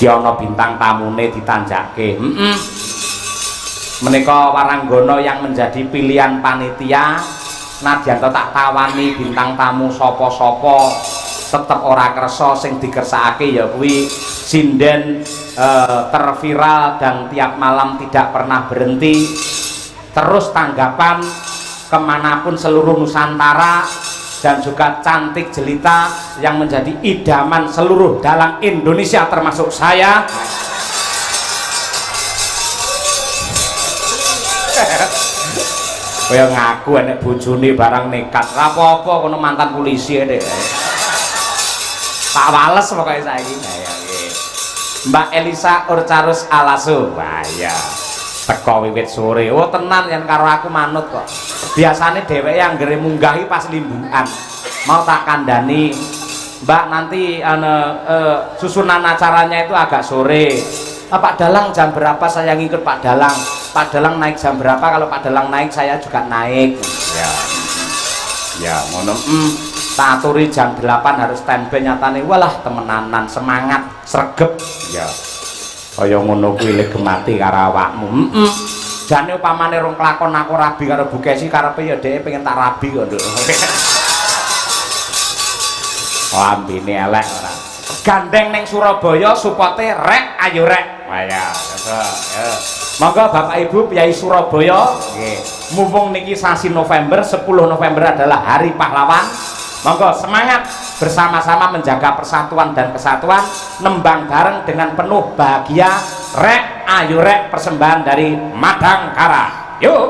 ana bintang tamune ditanjake. Menika Waranggana yang menjadi pilihan panitia. Nadyan tak tawani bintang tamu sapa-sapa tetep ora kersa, sing dikersakake ya kuwi sinden terviral dan tiap malam tidak pernah berhenti, terus tanggapan kemanapun seluruh Nusantara, dan juga cantik jelita yang menjadi idaman seluruh dalang Indonesia termasuk saya. Kaya ngaku enek bojone barang nekat ra apa-apa kono mantan polisi deh. Tak wales pokoknya saiki. Mbak Elisa Urcarus Alaso. Wah ya. Teko wiwit sore. Oh tenan yen karo aku manut kok. Biasane dheweke anggere munggahi pas limbukan. Mau tak kandhani, Mbak nanti susunan acaranya itu agak sore. Pak Dalang jam berapa saya ngikut Pak Dalang? Pak Dalang naik jam berapa? Kalau Pak Dalang naik saya juga naik. Ya ngono. Tak aturi jam 8 harus standby nyatane. Walah temenanan, semangat, sregep. Ya. Kaya ngono kuwi legemati karo awakmu. Jane upamane rong kelakon aku rabi karo Bu Kesi karepe ya dhek pengen tak rabi kok, Nduk. Lambene elek ora. Gandeng ning Surabaya supote rek ayo rek. Wah ya, ya. Monggo Bapak Ibu Piyai Surabaya, nggih. Mumpung niki sasi November, 10 November adalah Hari Pahlawan. Monggo semangat bersama-sama menjaga persatuan dan kesatuan, nembang bareng dengan penuh bahagia. Rek ayo rek, persembahan dari Madangkara. Yuk.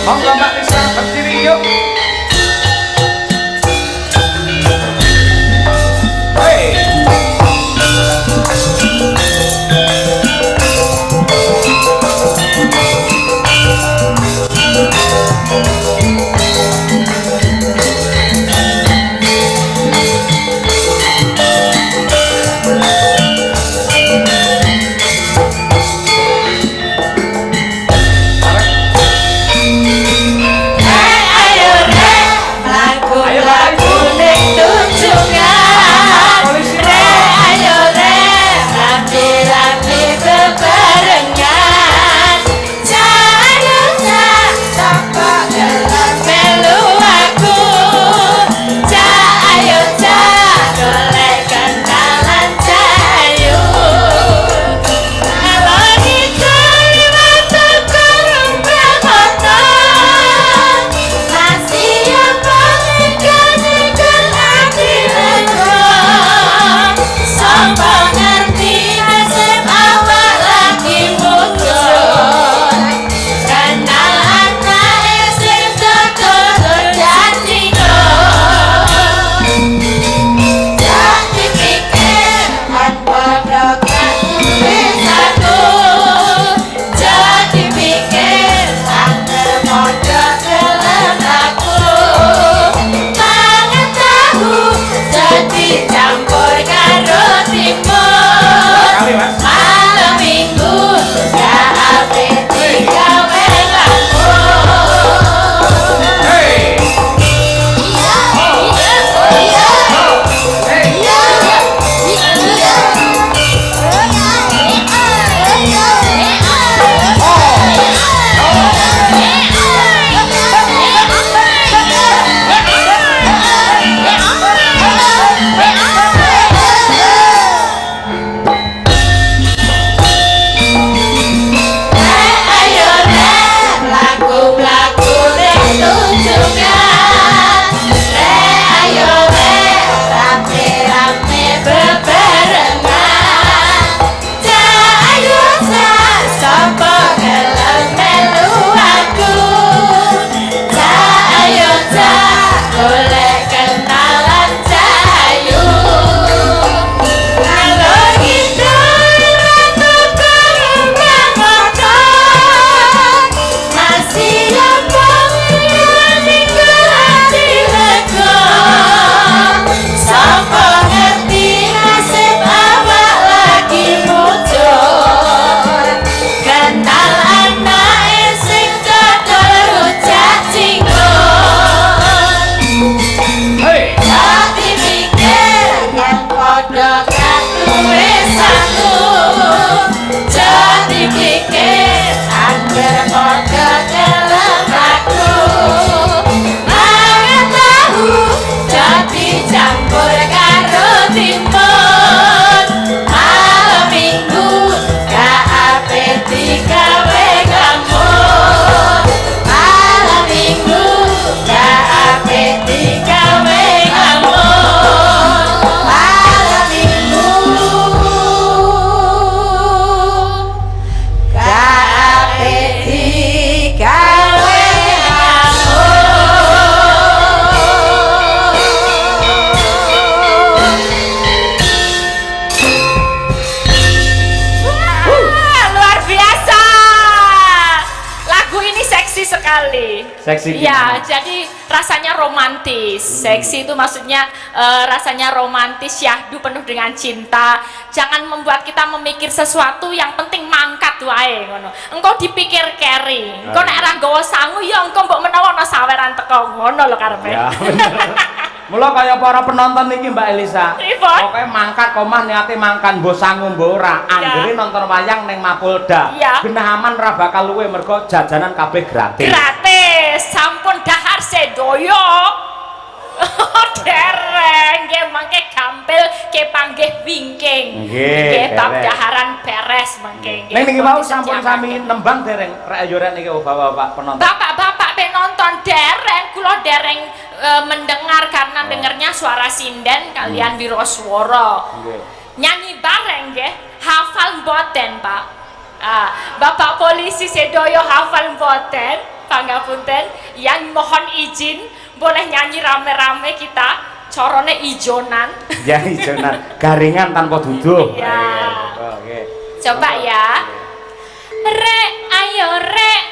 Monggo Mbak Lisa berdiri yuk. Seksi ya, jadi rasanya romantis. Seksi itu maksudnya rasanya romantis, syahdu penuh dengan cinta. Jangan membuat kita memikir sesuatu, yang penting mangkat wae ngono. Engkau dipikir keri. Engkau nek ora nggawa sangu ya engkau mbok menawa ana saweran teko ngono lho karepe. Ya bener. Mula kaya para penonton niki Mbak Elisa. Pokoke mangkat komah niate mangkan mbok sangu mbok ora. Anggere nonton wayang ning Mapolda. Genah aman ra bakal luwe mergo jajanan kabeh gratis. Gratis. Sampun dahar sedoyo. Dereng nggih mangke gampil ke panggih wingking. Nggih bab daharan beres mangke nggih. Ning niki wau sampun sami nembang dereng rek yo rek niki Bapak penonton. Bapak-bapak penonton dereng kula dereng mendengar karena dengarnya suara sinden kalian wiroswara. Nyanyi bareng nggih. Hafal mboten, Pak? Bapak polisi sedoyo hafal mboten? Pangapunten, yang mohon izin boleh nyanyi rame-rame kita corone ijonan. Ya ijonan, garingan tanpa duduk. Ya. Coba ya. Rek, ayo rek.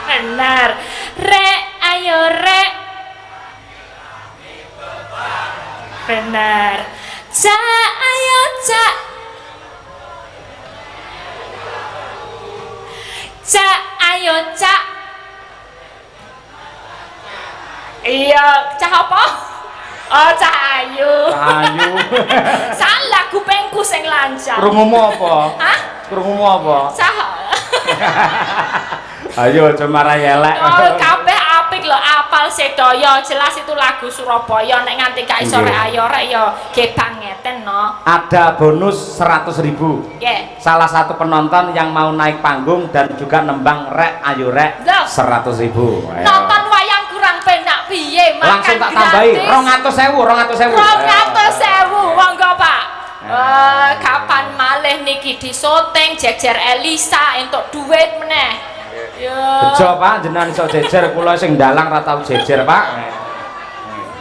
Benar. Rek, ayo rek. Benar. Cak, ayo cak. Cak, ayo cak. Iya, cak apa? Oh, cak ayu. Ayu. Salah kupengku sing lancar. Krungumu apa? Hah? Krungumu apa? Cak. Ayo cemara yelek. Oh, kabeh apik lho, apal sedaya. Jelas itu lagu Surabaya. Nek nganti gak iso rek ayo rek ya gebang ngeten no. Ada bonus 100.000. Nggih. Salah satu penonton yang mau naik panggung dan juga nembang rek ayo rek 100.000. Nonton wayang kurang penak piye? Langsung tak tambahi 200.000, 200.000. Monggo Pak. Kapan malih niki disyuting jejer Elisa entuk duit meneh. Ya. Bejo Pak, jenengan iso jejer, kula sing dalang ra tau jejer Pak.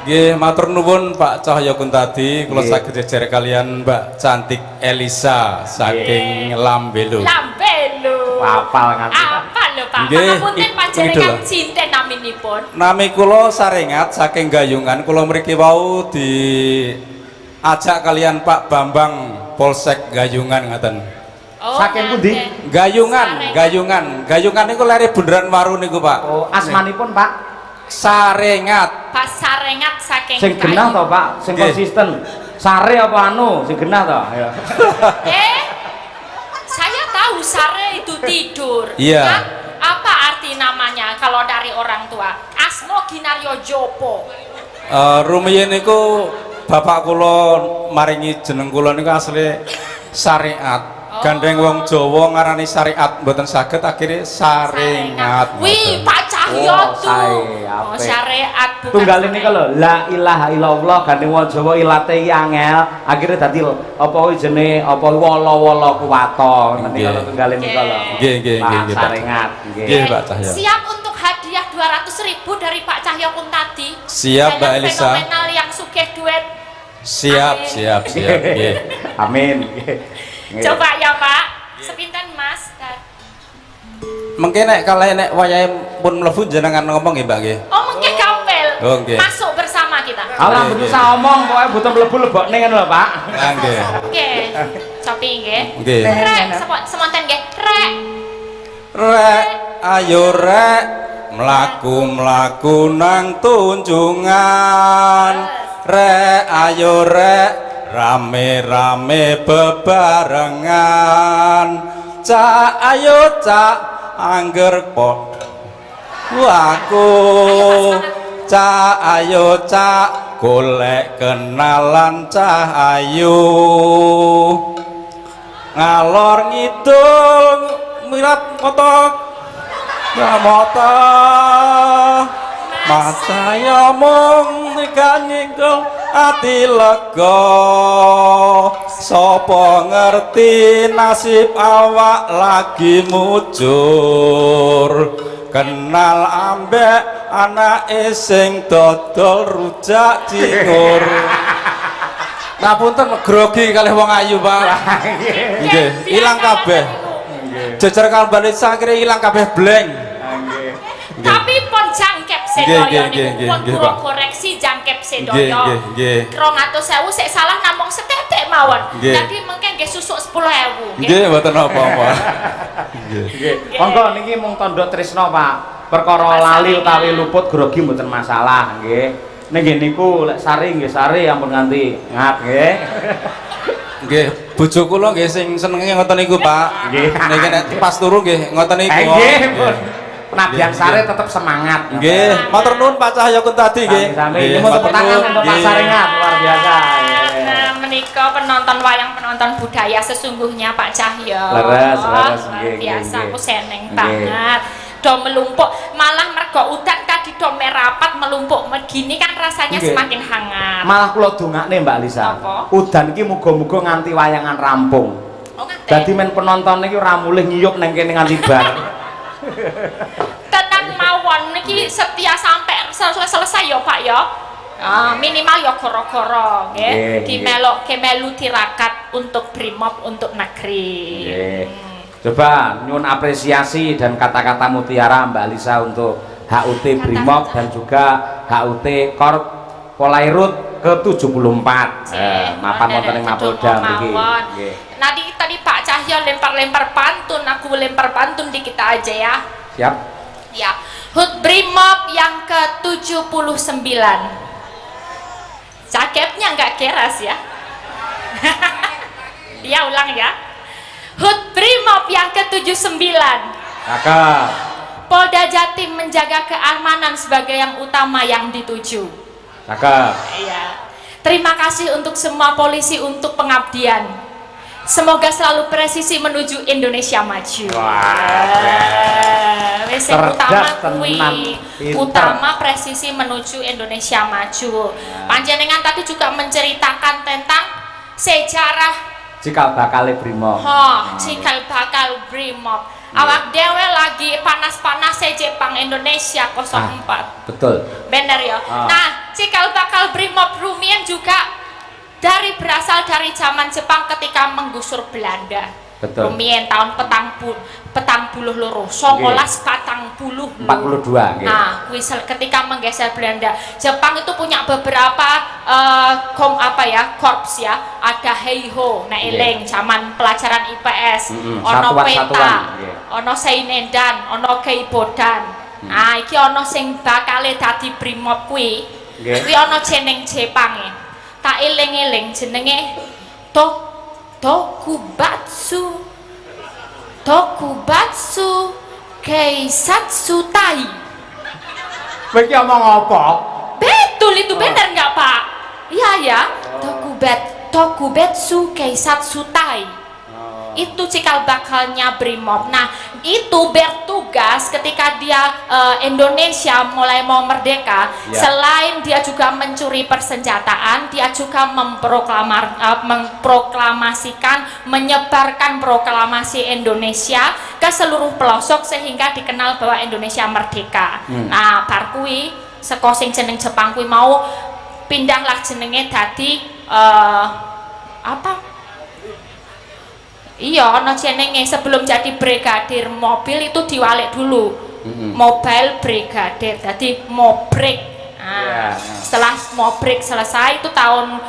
Nggih, matur nuwun Pak Cahya Kuntadi, kula saged jejer kalian Mbak Cantik Elisa saking Lambelu. Lambelu. Apal nganti. Apal lho Pak. Pangapunten panjenengan sinten naminipun? Nami kula Sarengat saking Gayungan, kula mriki wau diajak kalian Pak Bambang Polsek Gayungan ngaten. Oh, saking pundi? Gayungan niku lere bundaran Waru niku Pak. Oh, asmanipun Pak? Sarengat. Pak Sarengat saking sing genah to Pak, sing konsisten. Sare apa anu sing genah to? Ya. Saya tahu sare itu tidur. Iya. Apa arti namanya kalau dari orang tua? Asmo Ginaryo Jopo. Rumiyin niku bapak kula maringi jeneng kula niku asli Syariat. Gandeng wong Jawa ngarani syariat mboten saged akhirnya Sarengat. Wih, Pak Cahyo tuh. Oh, syariat bukan. Tunggal ini kalau la ilaha illallah gandeng wong Jawa ilate angel akhirnya dadi apa jenenge apa wala-wala kuwato. Nanti kalau tunggal ini kalau. Nggih, Sarengat. Nggih, Pak Cahyo. Siap untuk hadiah 200.000 dari Pak Cahyo Kuntadi. Siap, Mbak Elisa. Fenomenal yang sugih duit. Siap. Nggih. Amin. Coba ya Pak, sepinten Mas. Mungkin kalau nek wayahe pun mlebu jenengan ngomong ya Mbak nggih. Oh, mungkin gampil. Oh, okay. Masuk bersama kita. Alah mboten usah omong, pokoke butuh mlebu lebokne ngono lho Pak. Nggih. Oke. Copi nggih. Nggih. Rek, semonten nggih. Rek, ayo rek, mlaku-mlaku nang tunjungan. Rek, ayo rek, rame-rame bebarengan. Cak ayo cak angger kok aku cak ayo cak golek kenalan cah ayu ngalor ngidul mirat motok Masaya mung kanyingkel ati lega sapa ngerti nasib awak lagi mujur kenal ambek anake sing dodol rujak cingur. Ngapunten grogi kalih wong ayu Pak. Nggih, ilang kabeh. jejer Mbak Lisa akhirnya hilang kabeh blank. Tapi pon jangkep sedoyo niku pun kula koreksi jangkep sedoyo. 200.000 sik salah namung setetek mawon. Jadi mengke nggih susuk 10.000 nggih. Nggih mboten apa-apa. Nggih. Monggo niki mung tandha tresna Pak. Perkara lali utawi luput grogi mboten masalah nggih. Nggih niku lek sari nggih sari ampun nganti ngat nggih. Nggih, bojo kula nggih sing senenge ngoten niku, Pak. Nggih. Niki nek pas turu nggih ngoten niku. Nggih, pun. Penabian sare tetap semangat. Nggih, matur nuwun Pak Cahya Kuntadi nggih. Nggih, matur nuwun untuk Pak Sarengat luar biasa. Nah, menika penonton wayang penonton budaya sesungguhnya Pak Cahya. Leres, leres, luar biasa, nggih. aku seneng Nggih. banget. Do melumpuk, malah mergo udan tadi do merapat melumpuk begini kan rasanya Nggih. semakin hangat. Malah kula dongakne Mbak Lisa. Apa? Udan iki muga-muga nganti wayangan rampung. Oh, ngaten. Dadi men penonton iki ora mulih ngiyup nang kene nganti bar. Tenan mawon niki setia sampai selesai ya Pak ya. Minimal ya goro-goro nggih. Nggih, Melu tirakat untuk Brimob untuk negeri. Nggih. Coba nyuwun apresiasi dan kata-kata mutiara Mbak Lisa untuk HUT Brimob dan juga HUT Korp Polairut ke-74. Mapan wonten ing Mapolda mriki. Nggih. Tadi Pak Cahya lempar-lempar pantun, aku lempar pantun dikit aja ya. Siap. Ya, HUT Brimob yang ke-79. Jaketnya nggak keras ya. Ya ulang ya. HUT Brimob yang ke-79. Cakep. Polda Jatim menjaga keamanan sebagai yang utama yang dituju. Cakep. Iya. Terima kasih untuk semua polisi untuk pengabdian. Semoga selalu presisi menuju Indonesia maju. Wes utama kuwi, utama presisi menuju Indonesia maju. Panjenengan tadi juga menceritakan tentang sejarah Cikal bakal Brimob. cikal bakal Brimob. Awak dewe lagi panas-panas Jepang Indonesia 04. Betul. Bener ya. Nah, cikal bakal Brimob rumiyin juga berasal dari zaman Jepang ketika menggusur Belanda. Betul. Rumiyin tahun petang puluh loro, 1942. Nggih. Nah, ketika menggeser Belanda, Jepang itu punya beberapa korps ya. Ada Heiho, nek eling zaman pelajaran IPS, ono Peta, ono Seinendan, ono Keibodan. Nah, iki ono sing bakale dadi Brimob kuwi. Kuwi ono jeneng Jepange. Tak eling-eling jenenge Tokubatsu Keisatsu Tai. Kowe iki omong apa? Betul itu benar nggak Pak? Iya ya. Tokubetsu Keisatsu Tai. Itu cikal bakalnya Brimob. Nah, itu bertugas ketika dia Indonesia mulai mau merdeka. Selain dia juga mencuri persenjataan, dia juga memproklamasikan, menyebarkan proklamasi Indonesia ke seluruh pelosok sehingga dikenal bahwa Indonesia merdeka. Nah, bar kuwi saka sing jeneng Jepang kuwi mau pindahlah jenenge dadi apa? Iya, ono jenenge sebelum jadi brigadir mobil itu diwalik dulu. Mobile brigadir, jadi mobrek. Nah, setelah mobrek selesai itu tahun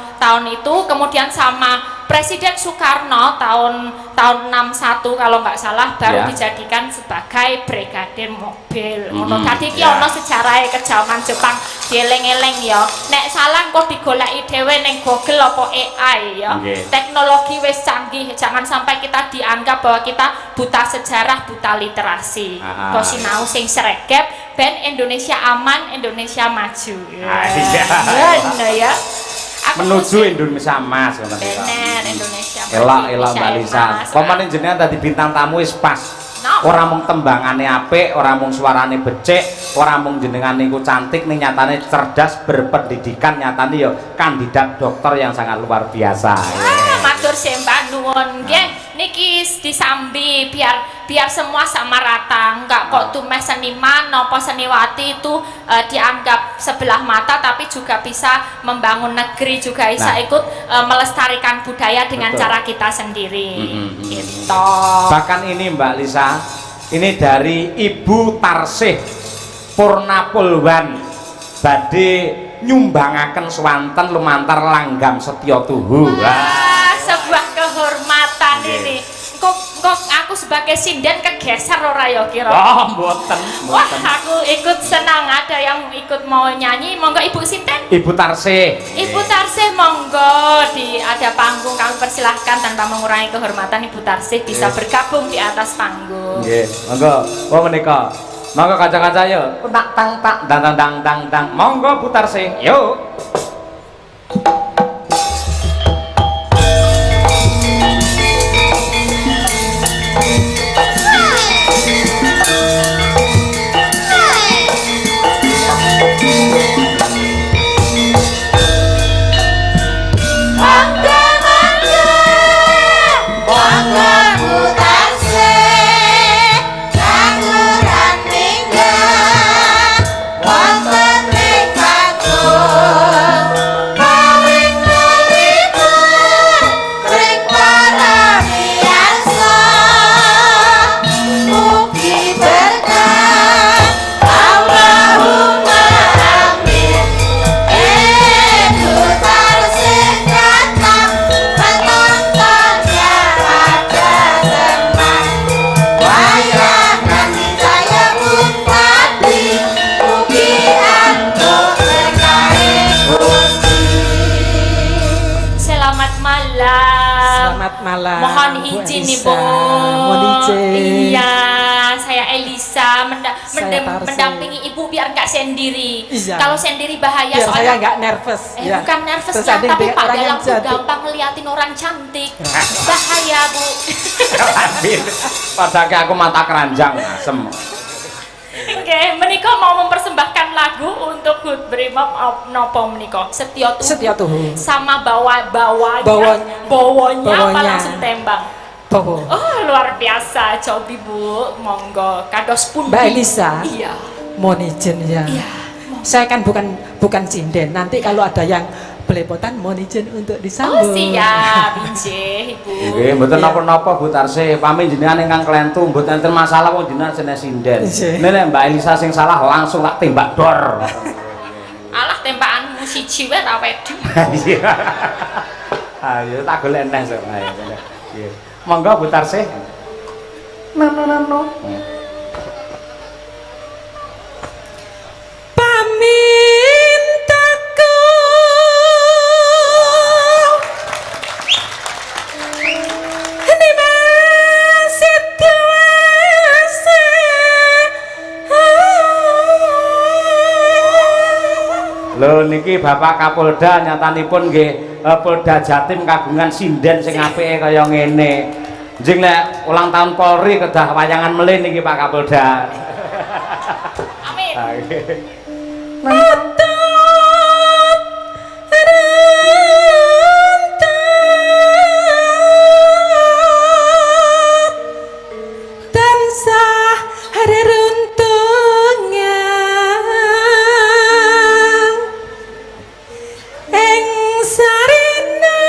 itu kemudian sama Presiden Soekarno tahun 61 kalau nggak salah baru dijadikan sebagai brigadir mobil. Tadi ki ono sejarah ke zaman Jepang dieleng-eleng ya. Nek salah kok digoleki dhewe ning Google apa AI ya. Teknologi wis canggih, jangan sampai kita dianggap bahwa kita buta sejarah, buta literasi. Kok sinau sing sregep ben Indonesia aman, Indonesia maju. Ya. Menuju Indonesia Mas ngoten iki. Bener, Indonesia Maju. Elok Mbak Lisa. Komane jenengan tadi bintang tamu wis pas. Ora mung tembangane apik, ora mung suarane becik, ora mung jenengan niku cantik, ning nyatane cerdas, berpendidikan, nyatane ya kandidat dokter yang sangat luar biasa. Matur sembah nuwun nggih. niki disambi biar semua sama rata, enggak kok tumeh seniman nopo seniwati itu dianggap sebelah mata, tapi juga bisa membangun negeri, juga bisa ikut melestarikan budaya dengan cara kita sendiri. Gitu. Bahkan ini Mbak Lisa, ini dari Ibu Tarsih Purnapulwan badhe nyumbangaken swanten lumantar langgam setya tuhu. Wah, sebuah kehormatan ini. Kok aku sebagai sinden kegeser ora ya kira? Oh, mboten. Wah, aku ikut senang, ada yang ikut mau nyanyi. Monggo Ibu sinten? Ibu Tarsih. Ibu Tarsih, monggo ada panggung, kami persilahkan tanpa mengurangi kehormatan Ibu Tarsih bisa bergabung di atas panggung. Nggih, monggo. Oh menika. Monggo kanca-kanca yo. Tak tang tak dang dang dang dang. Monggo Bu Tarsih. Yuk. Mohon izin Ibu. Mohon izin. Iya, saya Elisa mendampingi Ibu biar nggak sendiri. Iya. Kalau sendiri bahaya Biar soalnya. saya nggak nervous. Ya. Bukan nervous Terus ya, ada tapi Pak orang yang Dalang tuh cantik. gampang ngeliatin orang cantik. Bahaya Bu. Padahal aku mata keranjang asem. Oke, menika mau mempersembahkan lagu untuk Hut Brimob nopo menika Setya Tuhu. Setya Tuhu. Sama bawanya apa langsung tembang. Bawa. Oh, luar biasa. Cobi Bu, monggo kados pun Mbak Elisa. Iya. Mohon izin ya. Iya. Saya kan bukan sinden. Nanti kalau ada yang belepotan mohon izin untuk disambung. Oh, siap, injih Ibu. Nggih, mboten napa-napa Bu Tarsih. Pami jenengan ingkang klentu, mboten enten masalah wong jenengan jenis sinden. Nggih. Nek Mbak Elisa sing salah langsung tak tembak dor. Alah tembakanmu siji wae ra wedi. Ayo tak golek neh sok. Ayo. Nggih. Monggo Bu Tarsih. No. Pamintaku Dimas Situasi. Lho niki Bapak Kapolda nyatanipun nggih Polda Jatim kagungan sinden sing apike kaya ngene. Njing nek ulang tahun Polri kedah wayangan melih niki Pak Kapolda. Amin. Tansah reruntungan ing sarina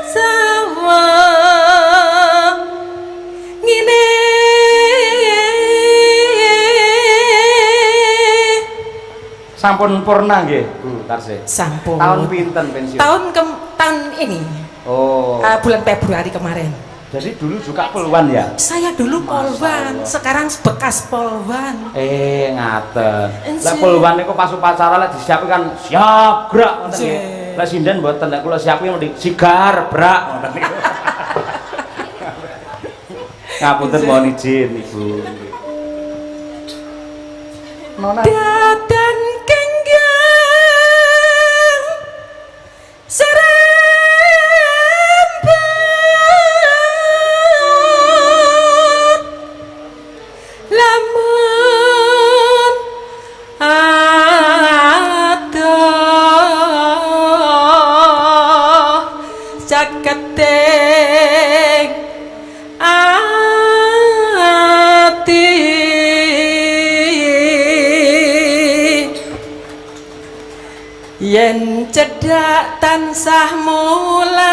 sawa ngene. Sampun purna nggih Bu Tarsih. Sampun. Tahun pinten pensiun? Tahun ini. Oh. Bulan Februari kemarin. Jadi dulu juga poluan ya? Saya dulu polwan, sekarang bekas polwan. Ngaten. Lah Nggih. poluan niku pas upacara lek disiapi kan siap gerak ngoten nggih. Nggih. Lah sinden mboten nek kula siapi mesti sigar brak ngoten niku. Ngapunten mohon izin Ibu. Nona. Dadan kenggang serempat lamun adoh cakete yen cedhak tansah mulat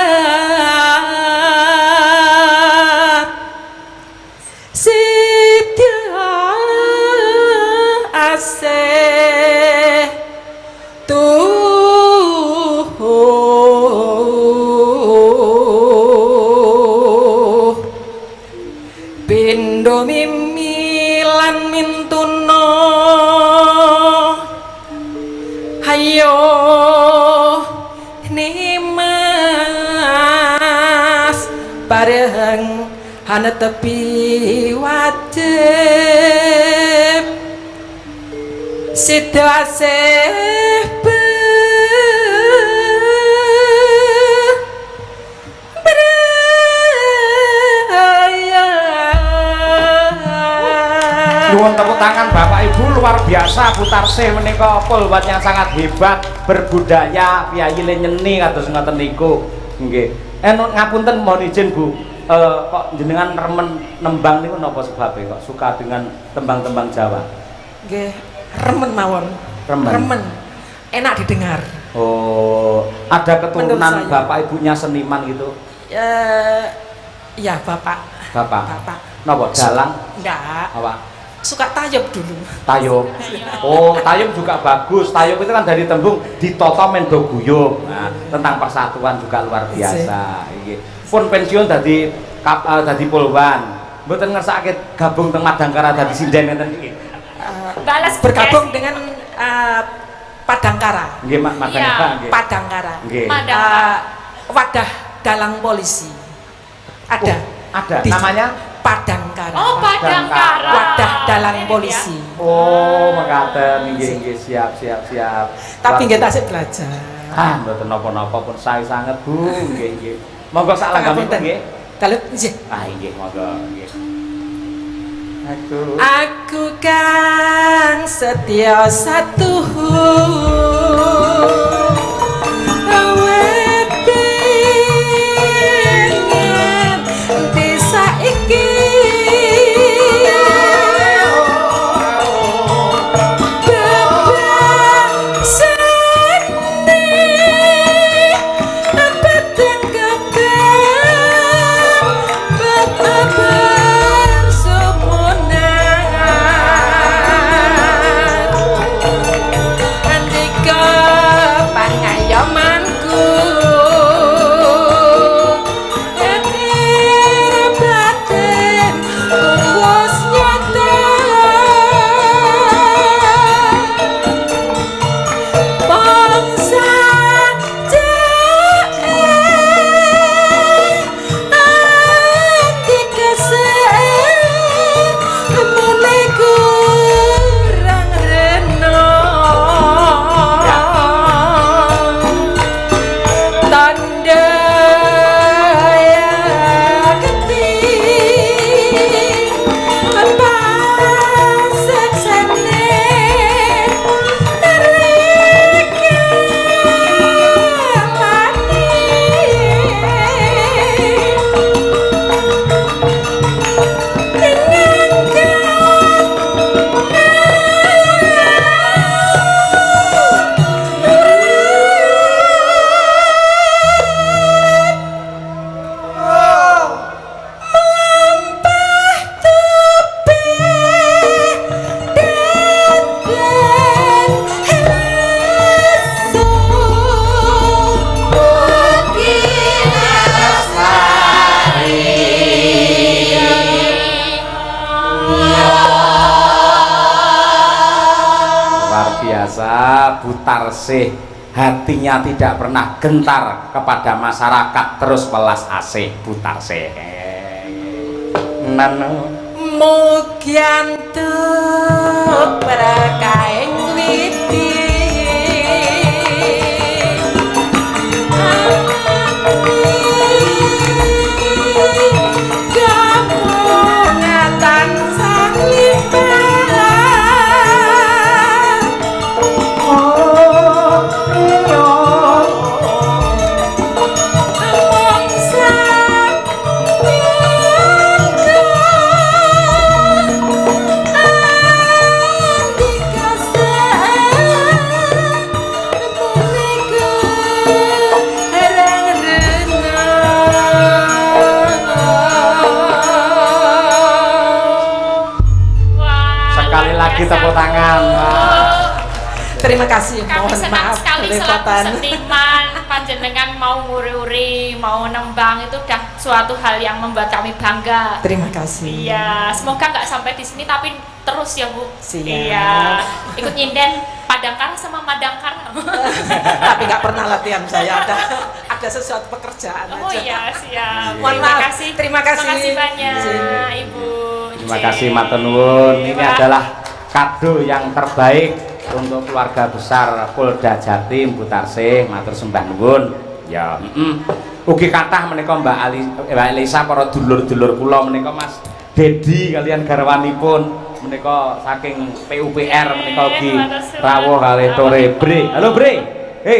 sida asih pindho mimilan mintuna hayo nimas bareng hana tepi wajib sida asih Nuwun tepuk tangan Bapak Ibu, luar biasa Bu Tarsih menika pulwat yang sangat hebat, berbudaya, piyayine nyeni kados ngoten niku. Nggih. Ngapunten mohon izin Bu, kok jenengan remen nembang niku napa sebabe kok suka dengan tembang-tembang Jawa? Nggih, remen mawon. Remen. Enak didengar. Oh, ada keturunan Bapak Ibunya seniman gitu? Ya, Bapak. Napa dalang? Enggak. Apa? Suka tayub dulu. Tayub. Oh, tayub juga bagus. Tayub itu kan dari tembung ditata mendo guyub. Nah, tentang persatuan juga luar biasa. Iki. Pun pensiun dadi polwan. Mboten ngersake gabung teng Madangkara dadi sinden ngeten iki. Balas bergabung dengan Padangkara. Nggih, Madangkara nggih. Padangkara. Nggih. Wadah dalang polisi. Ada. Ada. Namanya Padangkara. Oh, Padangkara. Wadah dalang polisi. Oh, mekaten nggih siap. Tapi nggih tasik belajar. Mboten napa-napa pun sae sanget Bu, nggih. Monggo sak langgamipun nggih. Kalau nggih. Nggih, monggo nggih. Aku kan setia satu Bu Tarsih hatinya tidak pernah gentar kepada masyarakat, terus welas asih Bu Tarsih. Nano mugiantu berkaing widi gabungatan tangan. Terima kasih. Kami Mohon senang maaf sekali selaku kerepotan. seniman panjenengan mau nguri-uri, mau nembang itu udah suatu hal yang membuat kami bangga. Terima kasih. Iya, semoga nggak sampai di sini tapi terus ya Bu. Siap. Iya, ikut nyinden Padangkara sama Madangkara. Tapi nggak pernah latihan saya, ada sesuatu pekerjaan Oh aja. iya, siap. Mohon Terima maaf. kasih. Terima kasih. Terima kasih banyak, Izin. Ibu. Terima kasih matur nuwun. Ini Pak. adalah kado yang terbaik untuk keluarga besar Polda Jatim Bu Tarsih, matur sembah nuwun. Ya, ugi kathah menika Mbak Elisa para dulur-dulur kula menika Mas Dedi kalian garwanipun menika saking PUPR menika ugi rawuh kalih Tore Bre. Halo Bre.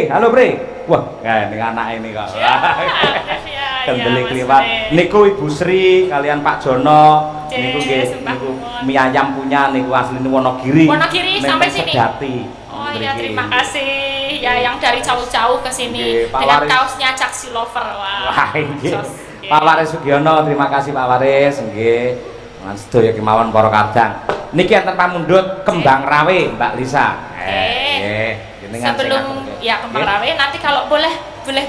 Halo Bre. Wah, ini anak ini kok. Kendeli kliwat. Niku Ibu Sri kalian Pak Jono. Niku nggih niku mie ayam punya niku asline Wonogiri. Wonogiri sampai sini. Sedati. Oh iya, terima kasih ya yang dari jauh-jauh ke sini Nggih, Pak dengan Waris. kaosnya Caksi Lover. Wah, nggih. sos. Pak Waris Sugiono, terima kasih Pak Waris, nggih. Lan sedaya kemawon para kadang. Niki enten pamundhut Kembang Rawe, Mbak Lisa. Nggih. Jenengan sing Sebelum ngatur. ya Kembang Nggih. Rawe nanti kalau boleh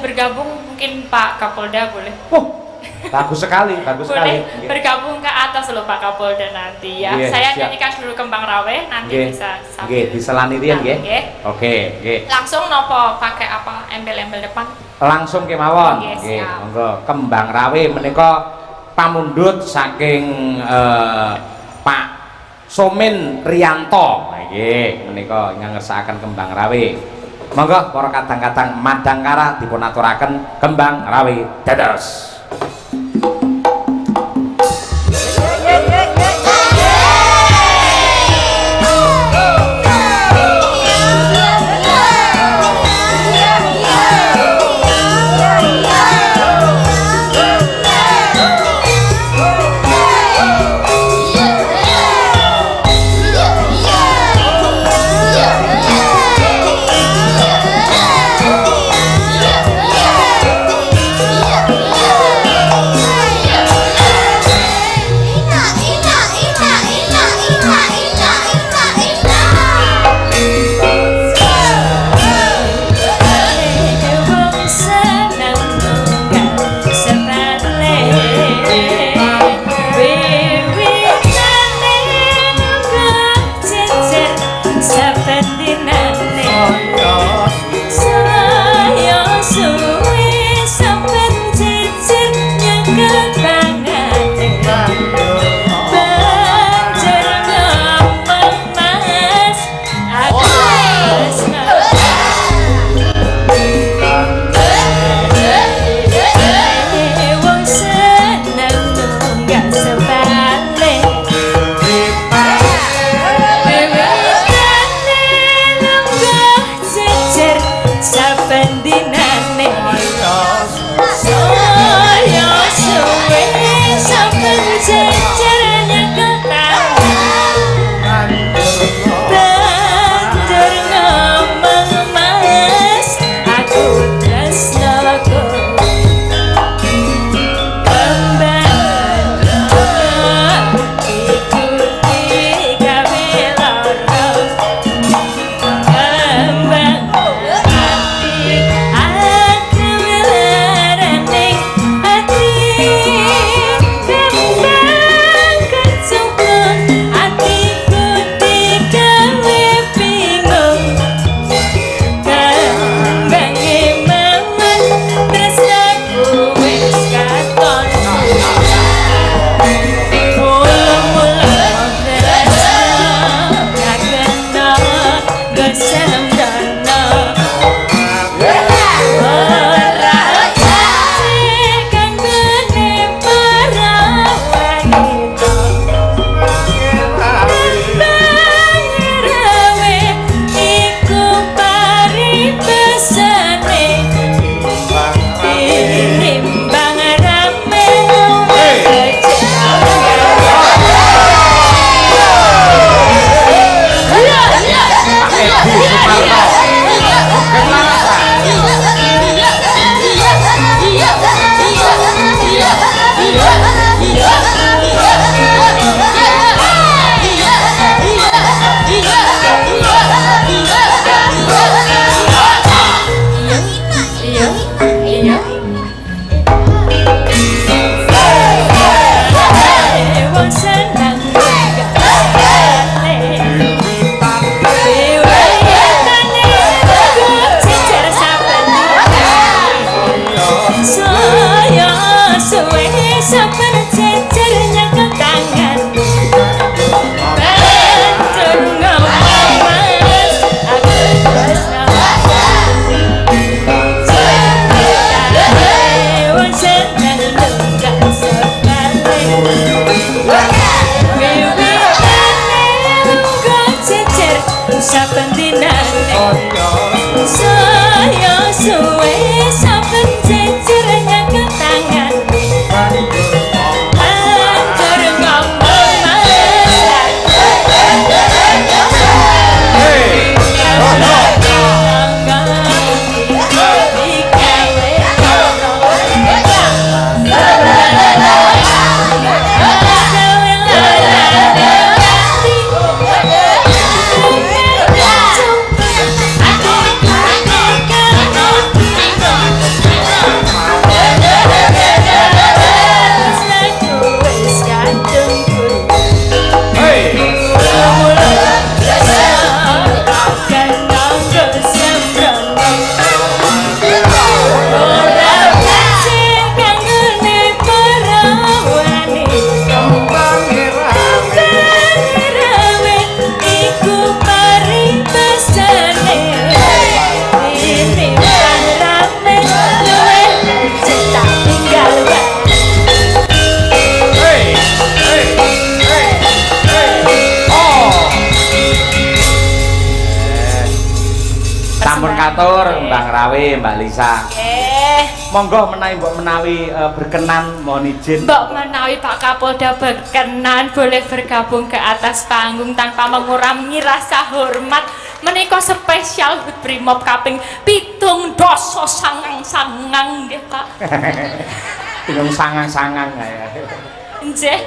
bergabung mungkin Pak Kapolda boleh. Bagus sekali, bagus sekali. Boleh bergabung ke atas loh Pak Kapolda nanti ya. Nggih, Saya siap. nyanyikan dulu Kembang Rawe nanti Nggih. bisa Nggih, diselani riyen nggih. Nggih. Oke, nggih. Langsung nopo pakai apa embel-embel depan? Langsung kemawon. Nggih, Nggih, siap. monggo. Kembang Rawe menika pamundhut saking Pak Somin Riyanto. Nggih, menika ngersakaken Kembang Rawe. Monggo para kadang-kadang Madangkara dipun aturaken Kembang Rawe dados. Yeah. saben dinane saya suwe saben jejer nyekel tangan hancur ngomong malah Matur Mbak Rawe, Mbak Lisa. Monggo menawi mbok menawi berkenan mohon izin. Mbok menawi Pak Kapolda berkenan boleh bergabung ke atas panggung tanpa mengurangi rasa hormat. Menika spesial Hut Brimob kaping 7 doso sangang-sangang nggih Pak. Bingung sangang-sangang ya. Nggih.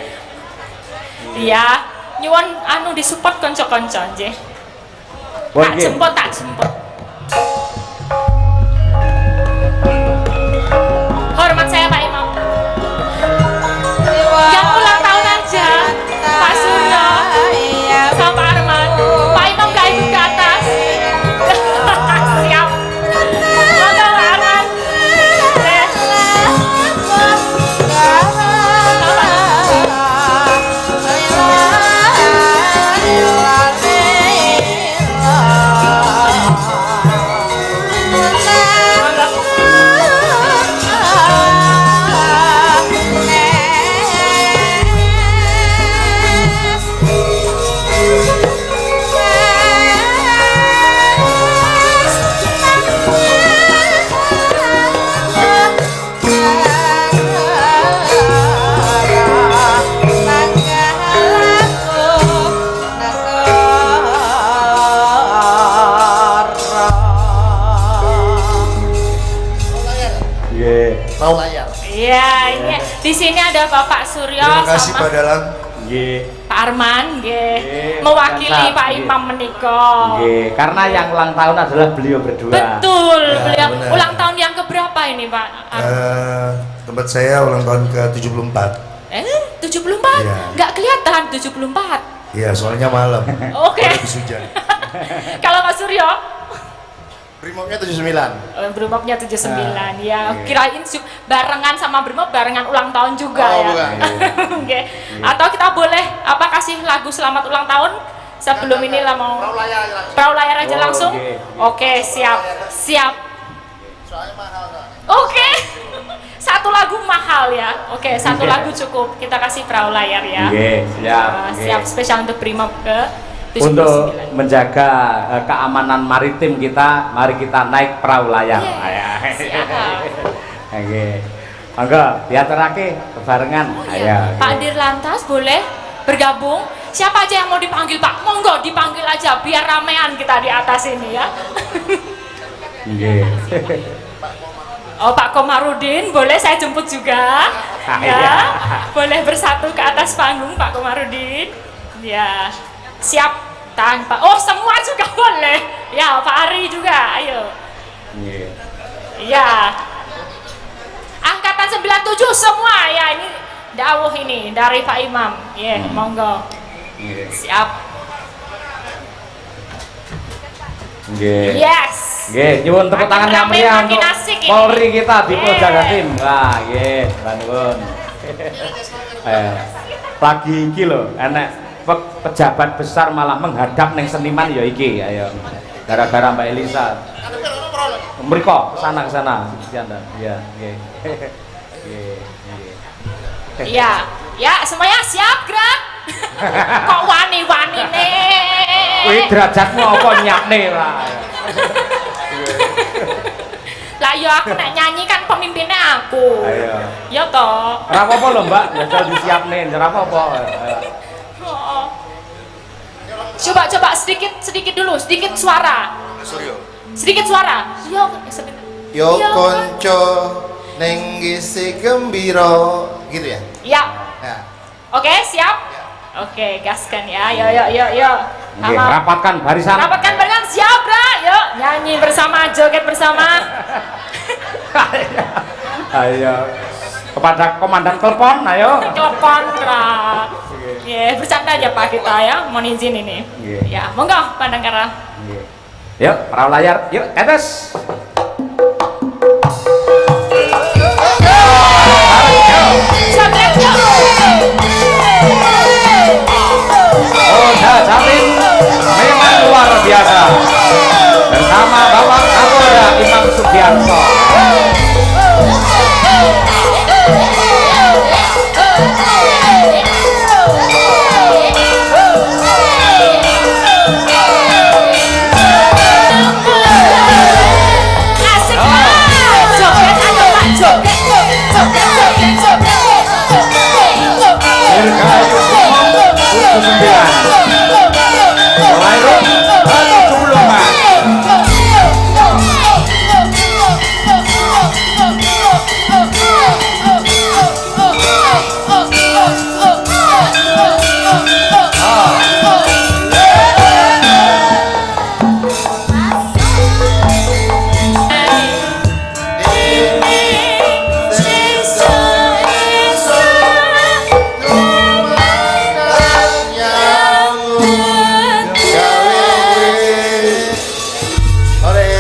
Iya, nyuwun anu disupport kanca-kanca nggih. Tak jemput, tak jemput. Hormat saya Pak Imam. Yang ulang tahun aja Pak Surya sama Pak Arman. Pak Imam gak ikut ke atas. Siap. Monggo Pak Arman. Iya, ini di sini ada Bapak Suryo. Terima kasih sama Pak Dalang. Pak Arman, mewakili Pak Imam menika. Karena yang ulang tahun adalah beliau berdua. Betul, Ya, beliau benar. ulang tahun yang keberapa ini Pak Arman? Tempat saya ulang tahun ke-74. 74? Iya. Nggak kelihatan 74. Iya, soalnya malam. Oke. Habis hujan. Kalau Pak Suryo? Brimobnya 79. Brimobnya 79, ya. Kirain barengan sama Brimob, barengan ulang tahun juga ya. Bukan. Oke. Atau kita boleh kasih lagu selamat ulang tahun sebelum ini lah mau perahu layar aja langsung. Oke, siap. Soalnya mahal. Oke. Satu lagu mahal ya. Oke, satu lagu cukup. Kita kasih perahu layar ya. Siap. Siap spesial untuk Brimob ke 79. Untuk menjaga keamanan maritim kita, mari kita naik perahu layar. Siap. Monggo diaturake kebarengan. Ayo. Pak Dirlantas boleh bergabung. Siapa aja yang mau dipanggil Pak? Monggo dipanggil aja biar ramean kita di atas ini ya. Oh Pak Komarudin boleh saya jemput juga. Ya. Boleh bersatu ke atas panggung Pak Komarudin. Ya. Siap tanpa semua juga boleh ya Pak Ari juga ayo ya angkatan 97 semua ya ini dawuh ini dari Pak Imam monggo siap yes nyuwun tepuk tangan yang meriah untuk Polri kita di Polda Jatim. Wah bangun lagi iki lho enek pejabat besar malah menghadap neng seniman ya iki ayo gara-gara Mbak Elisa mriko ke sana ya semuanya siap gerak kok wani nih Kuwi derajatmu apa nyakne ra. Lah ya aku nek nyanyi kan pemimpinnya aku. Ayo. Ya toh. Ora apa-apa lho, Mbak, jajal disiapne, ora apa-apa. Oh. Coba sedikit dulu, sedikit suara. Suryo. Sedikit suara. Yo, sebentar. Yo konco neng gisi gembira gitu ya. Ya. Nah, Oke, siap? Oke, gaskan ya. Yo. Nggih, rapatkan barisan. Rapatkan barisan, siap, Bra. Yuk, nyanyi bersama, joget bersama. Ayo. Kepada komandan telepon, ayo. Telepon, Bra. Ya, bercanda aja Pak kita ya, mohon izin ini. Nggih. Ya, monggo pandang kara. Nggih. Yuk, perahu layar. Yuk, tetes. Joget yuk. Oh, Jatim memang luar biasa. Bersama Bapak Kapolda Imam Sugiarto. Asik Pak. Joget ayo Pak, joget. Dirgahayu Imam 79. Mulai rum, batu Bulungan.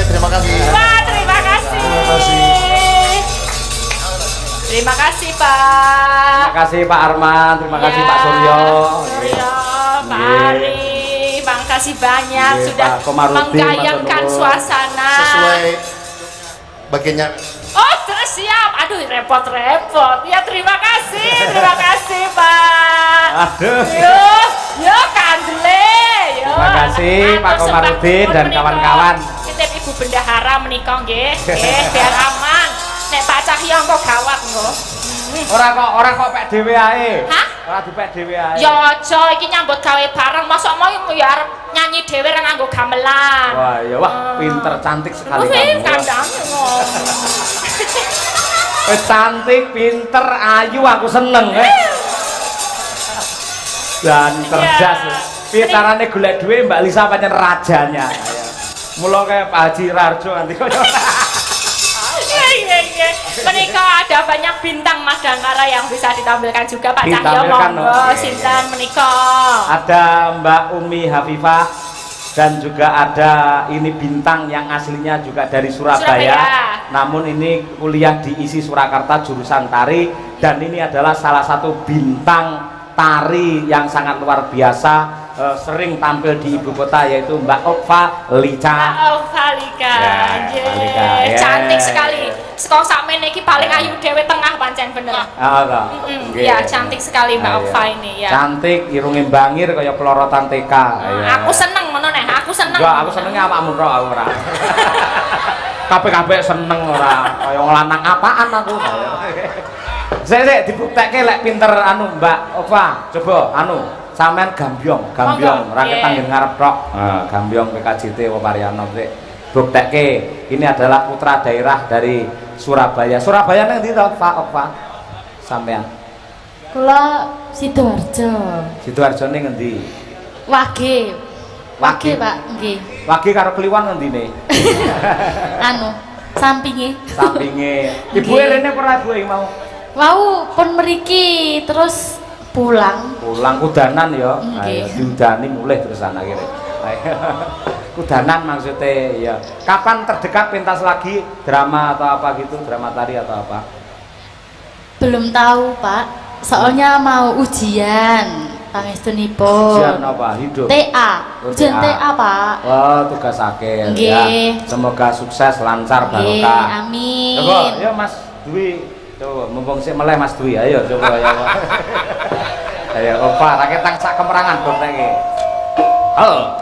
terima kasih. Pak, terima kasih. Terima kasih Pak. Terima kasih Pak Arman, terima kasih Pak Suryo. Suryo, Pak Nggih. Ari, terima kasih banyak Nggih, sudah Pak Komarudin, menggayangkan matur nuwun. suasana. Sesuai bagiannya. Oh, terus siap. Aduh, repot-repot. Ya, terima kasih Pak. Aduh. Yo kandele. Yo. Terima kasih, Pak Atur Komarudin sepatu dan menika. kawan-kawan. Titip Ibu Bendahara menika nggih. Nggih, biar aman. Nek Pak Cahyo engko gawat engko. Ora kok pek dhewe ae. Hah? Ora dipek dhewe ae. Ya aja iki nyambut gawe bareng. Mosok mau ya arep nyanyi dhewe ra nganggo gamelan. Wah, ya wah, pinter cantik sekali kamu. Kandangnya ngomong. Cantik, pinter, ayu, aku seneng dan cerdas. Piye carane golek duit Mbak Lisa pancen rajanya. Mula kayak Pak Haji Rarjo nanti koyo. Iya. Menika ada banyak bintang Mas Dangkara yang bisa ditampilkan juga Pak Cahyo. Ditampilkan, Monggo oh. sinten menika. Ada Mbak Umi Hafifah dan juga ada ini bintang yang aslinya juga dari Surabaya. Namun ini kuliah di ISI Surakarta jurusan tari dan ini adalah salah satu bintang tari yang sangat luar biasa, sering tampil di ibu kota yaitu Mbak Okva Lica. Valika. Ya, Valika, ya. Cantik sekali. Sekong sakmene iki paling ayu dhewe tengah pancen bener. Ya, cantik sekali Mbak Okva ini ya. Cantik, irunge bangir kaya pelorotan TK. Aku seneng ngono nek, aku seneng. Enggak, aku senengnya awakmu tok aku ora. Kabeh-kabeh seneng ora. Kaya lanang apaan aku. Sik dibuktekke lek pinter anu Mbak Okva. Coba anu sampean gambyong, ora ketanggen ngarep tok. Nah, gambyong PKJT Woparyono sik. Buktekke ini adalah putra daerah dari Surabaya. Surabaya nang ndi to, Pak Okva? Sampean. Kula Sidoarjo. Sidoarjo ning ngendi? Wage. Wage. Pak, nggih. Wage karo Kliwon ngendine? Anu, sampinge. Sampinge. Ibu Nggih. rene ora ibu mau? Wau pun mriki terus pulang. Pulang udanan ya. Nggih. Ayo diudani mulih terusan akhirnya. Udanan maksudnya ya. Kapan terdekat pentas lagi drama atau apa gitu, drama tari atau apa? Belum tahu, Pak. Soalnya mau ujian. Pangestunipun. Ujian apa? Hidup. TA. Oh, Ujian TA. TA, Pak. Oh, tugas akhir Nggih. ya. Semoga sukses, lancar, Nggih, barokah. amin. Coba, ya Mas Dwi. Coba mumpung sik meleh Mas Dwi. Ayo coba ya. Ayo, Opa, rakyat sak kemerangan kok iki. Oh.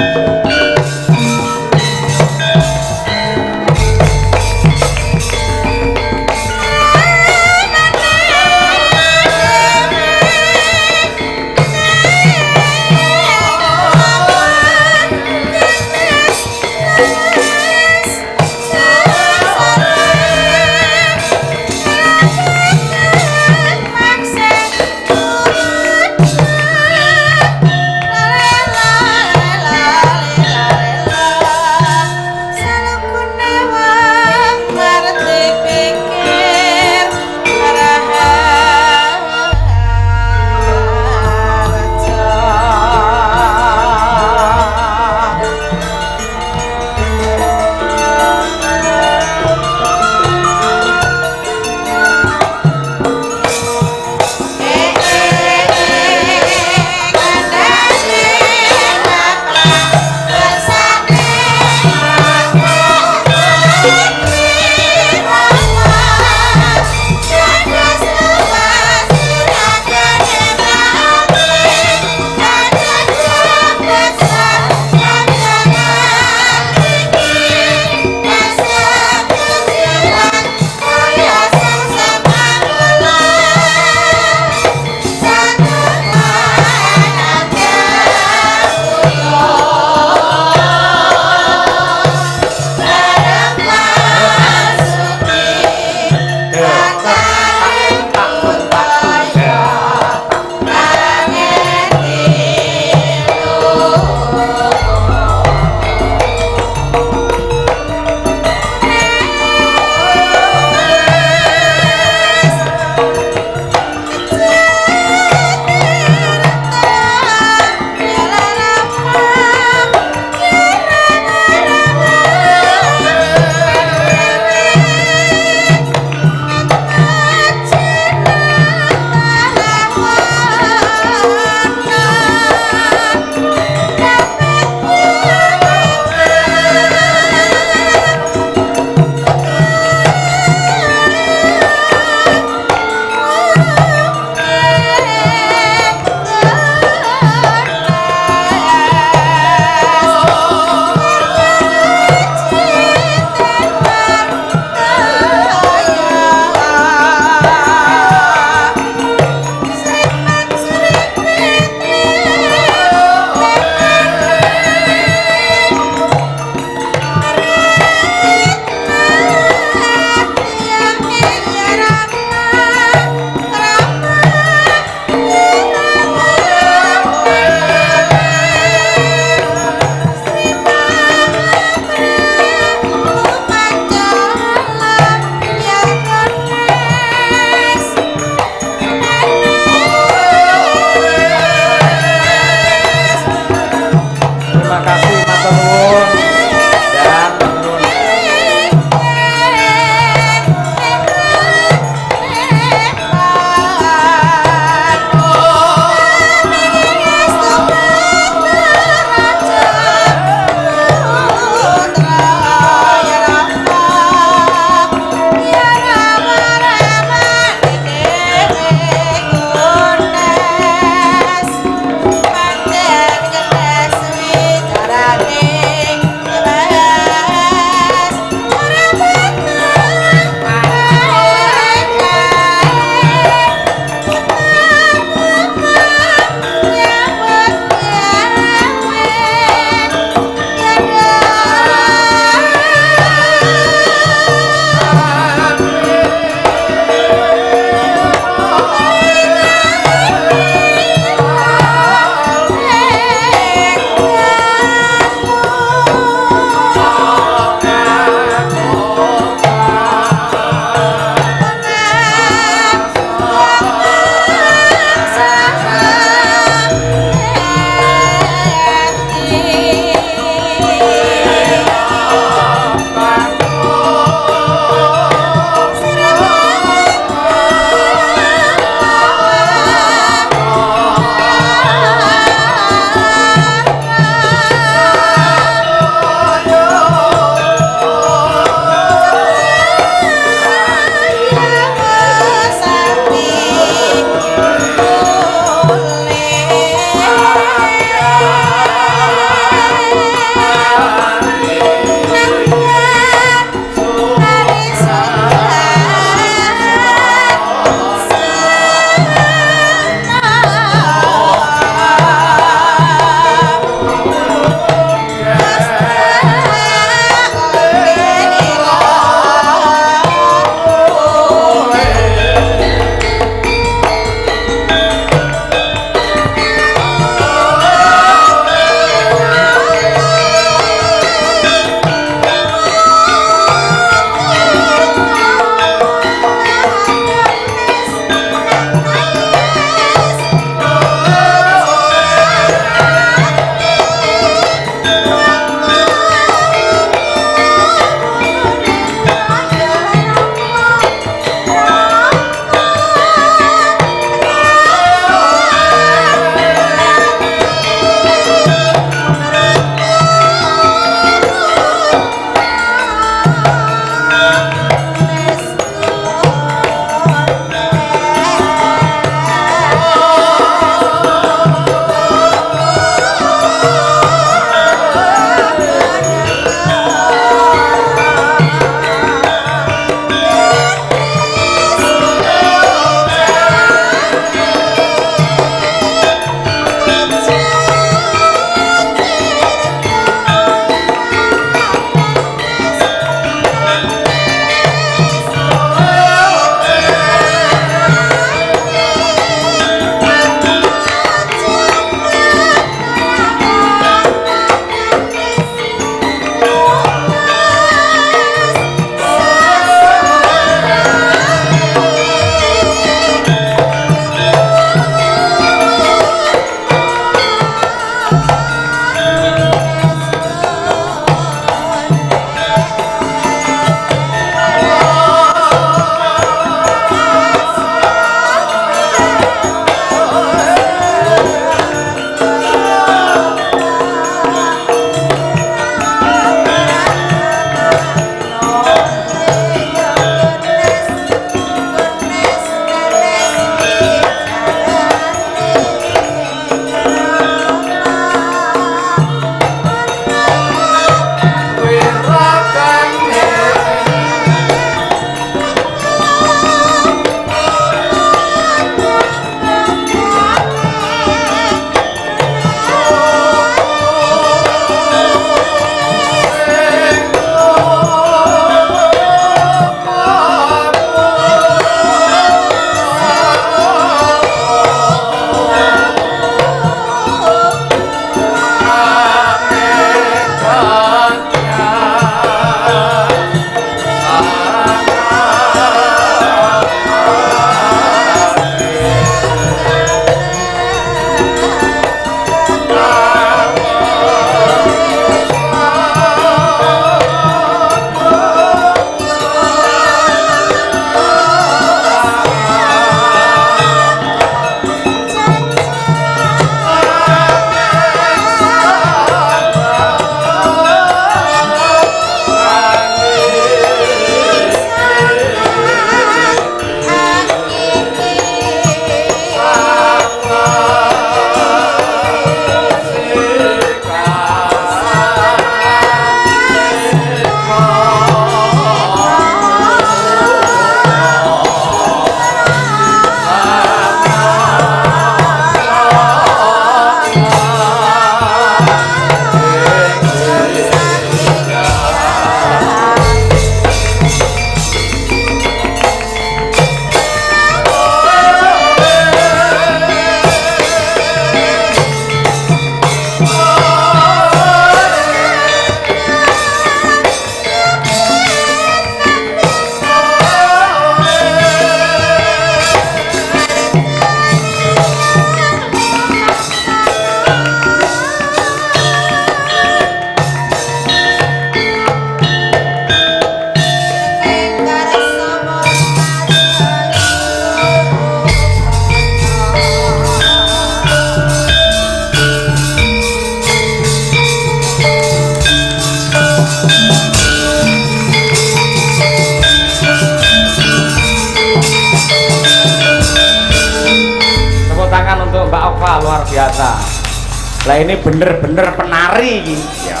Lah ini bener-bener penari iki. Ya.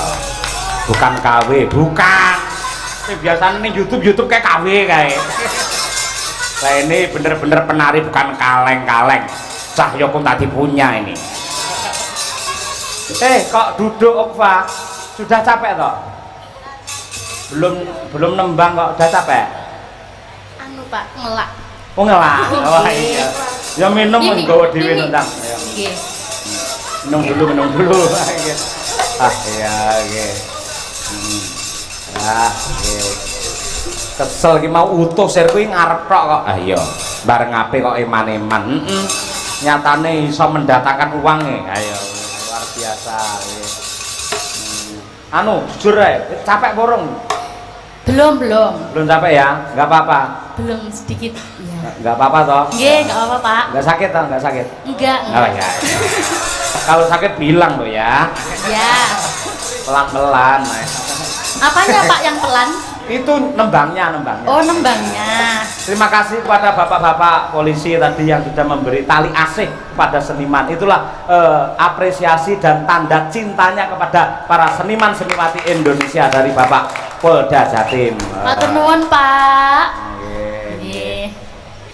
Bukan KW, bukan. Ini biasanya nih YouTube kayak KW kayak. Lah ini bener-bener penari bukan kaleng-kaleng. Cahyo pun tadi punya ini. Kok duduk Okva? Sudah capek toh? Belum nembang kok udah capek? Anu Pak, ngelak. Oh ngelak. Oh iya. Ya minum nggawa dhewe nendang. Nggih. Minum dulu. Ah iya nggih. Ah nggih. Kesel ki mau utuh sir kuwi ngarep tok kok. Ah iya. Bareng ape kok eman-eman. Nyatane iso mendatangkan uang nih. Ayo luar biasa nggih. Anu, jujur ae, capek borong? Belum. Belum capek ya? Enggak apa-apa. Belum sedikit. Ya. Enggak apa-apa toh? Nggih, enggak apa-apa, Pak. Enggak sakit toh? Enggak sakit? Enggak. Oh ya. Kalau sakit bilang loh ya. Ya. Pelan-pelan. Apanya Pak yang pelan? Itu nembangnya. Oh, nembangnya. Terima kasih kepada bapak-bapak polisi tadi yang sudah memberi tali asih kepada seniman. Itulah apresiasi dan tanda cintanya kepada para seniman seniwati Indonesia dari Bapak Polda Jatim. Matur nuwun, Pak. Nggih.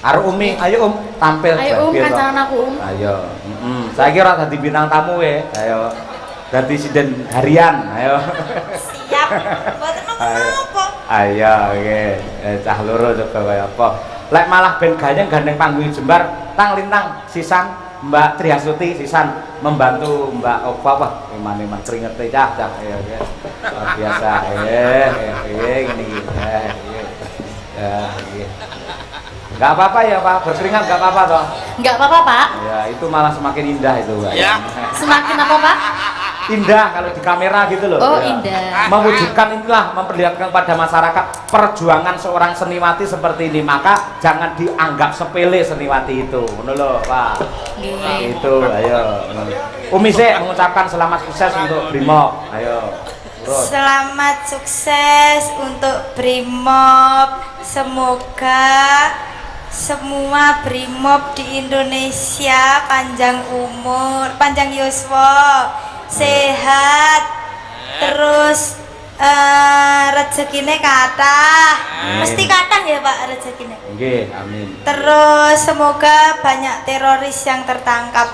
Aru Umi, ayo tampil. Ayo kancanan aku Ayo. Saya kira dadi bintang tamu we. Ayo. Dadi sinden harian. Ayo. Siap. Mboten napa. Ayo nggih. Cah loro coba kaya apa. Lek malah ben gandeng panggung jembar tang lintang sisan Mbak Triasuti sisan membantu Mbak Opa wah iman-iman kringete cah ya luar biasa ngene iki ya enggak apa-apa ya Pak berkeringat enggak apa-apa toh Enggak apa-apa, Pak. ya itu malah semakin indah itu Pak ya. Semakin apa, Pak? Indah kalau di kamera gitu loh Oh, ya. indah. Mewujudkan inilah memperlihatkan pada masyarakat perjuangan seorang seniwati seperti ini maka jangan dianggap sepele seniwati itu ngono lho Pak Nggih. itu ayo Umi sih mengucapkan selamat sukses untuk Brimob ayo urut. Selamat sukses untuk Brimob. Semoga semua Brimob di Indonesia panjang umur, panjang yuswa, sehat, terus rezekine kathah. Mesti kathah ya Pak rezekine. Nggih, amin. Terus semoga banyak teroris yang tertangkap.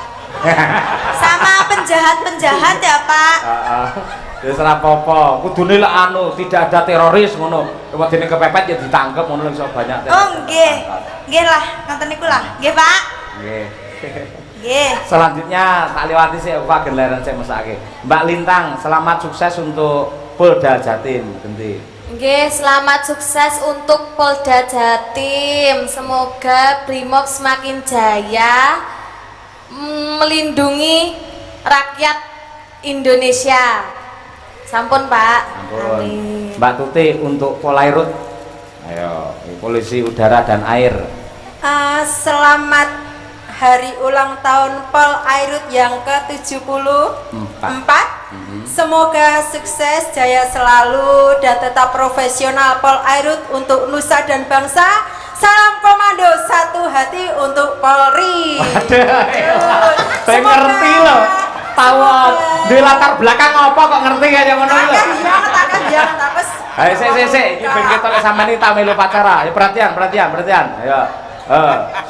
Sama penjahat-penjahat ya Pak. Wis ora apa-apa, kudune lek anu tidak ada teroris ngono. Wedine kepepet ya ditangkep ngono iso banyak teroris. Oh nggih. Nggih lah, ngoten niku lah. Nggih Pak. Nggih. Nggih. Selanjutnya tak lewati sih Pak Genleran saya mesake. Mbak Lintang, selamat sukses untuk Polda Jatim, Genti. Nggih, selamat sukses untuk Polda Jatim. Semoga Brimob semakin jaya melindungi rakyat Indonesia. Sampun Pak. Sampun. Amin. Mbak Tuti untuk Polairut. Ayo, Polisi Udara dan Air. Selamat hari ulang tahun Polairut yang ke-74. Semoga sukses, jaya selalu dan tetap profesional Polairut untuk nusa dan bangsa. Salam komando satu hati untuk Polri. Saya ngerti loh. Tahu di latar belakang apa kok ngerti kayak ngono lho. Akan jangan terus. Ayo sik. Iki ben ketok sampean iki tamelu pacara. Ya perhatian. Ayo.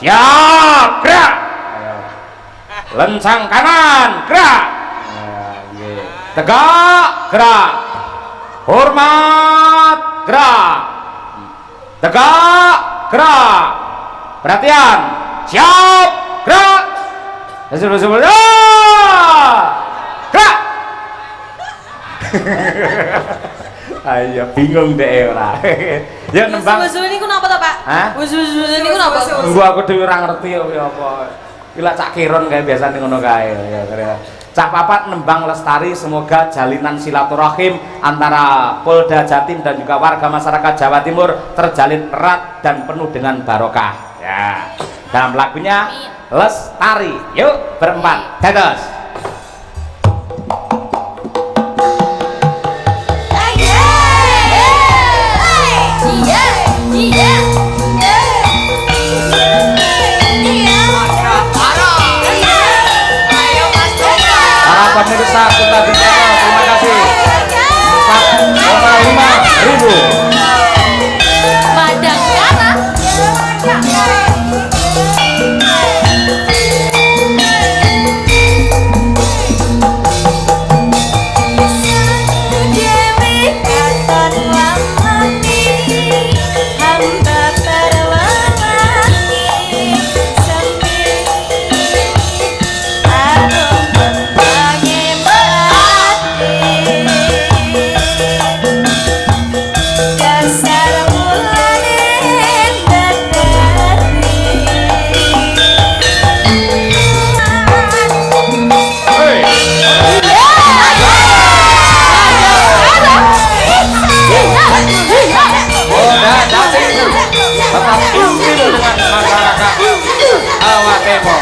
Siap, gerak. Ayo. Lencang kanan, gerak. Nggih. Tegak, gerak. Hormat, gerak. Tegak, gerak. Perhatian. Siap, gerak. Sebelum gerak. Ayo bingung deh ora. Ya nembang. Wusul niku napa to, Pak? Hah? Wusul niku napa? Tunggu aku dhewe ora ngerti ya apa. Gila cak kiron kae biasane ngono kae ya. Cak Papat nembang lestari semoga jalinan silaturahim antara Polda Jatim dan juga warga masyarakat Jawa Timur terjalin erat dan penuh dengan barokah. Ya. Dalam lagunya Lestari. Yuk berempat. Dados. Para pemirsa Madangkara. Tetap ingin dengan masyarakat Jawa Timur.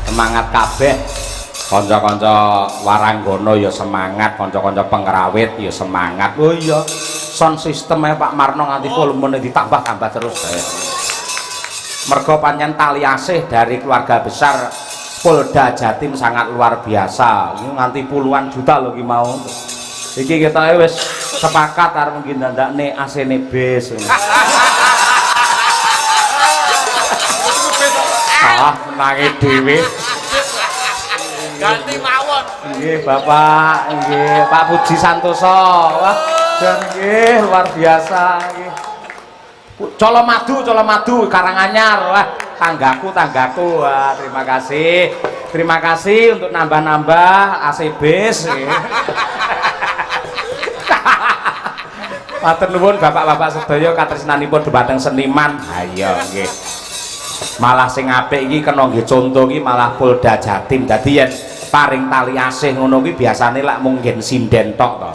Semangat kabeh kanca-kanca Waranggono ya semangat, kanca-kanca pengrawit ya semangat. Oh iya, sound systemnya Pak Marno nganti volumenya ditambah-tambah terus. Mergo pancen tali asih dari keluarga besar Polda Jatim sangat luar biasa. Ini nganti puluhan juta loh ki mau. Iki kita wis sepakat arep mungkin ndandakne AC-ne bis. Menangi dhewe Ganti mawon. nggih Bapak, nggih Pak Puji Santoso. Wah, dan nggih luar biasa nggih. Colomadu Karanganyar. Wah, tanggaku. Wah, terima kasih. Terima kasih untuk nambah-nambah AC bis nggih. Matur nuwun Bapak-bapak sedaya katresnanipun dhumateng seniman. Ayo nggih. Malah sing apik iki kena nggih conto iki malah Polda Jatim. Dadi yen paring tali asih ngono kuwi biasane lak mung nggen sinden tok to.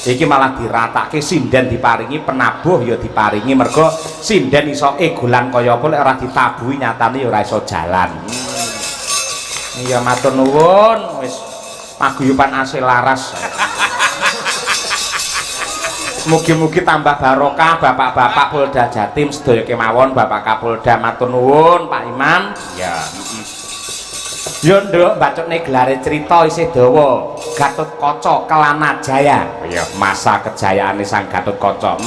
Iki malah diratake sinden diparingi, penabuh ya diparingi mergo sinden iso egolan kaya apa lek ora ditabuhi nyatane ya ora iso jalan. Iya matur nuwun wis paguyuban asih laras. Mugi-mugi tambah barokah Bapak-bapak Polda Jatim sedaya kemawon, Bapak Kapolda matur nuwun, Pak Imam. Ya, yo nduk bacotne gelare cerita isih dawa. Gatotkaca Kelana Jaya. Ya, masa kejayaane Sang Gatotkaca.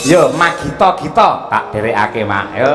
Yo, Magita-gita tak dherekake, Mak. Yo.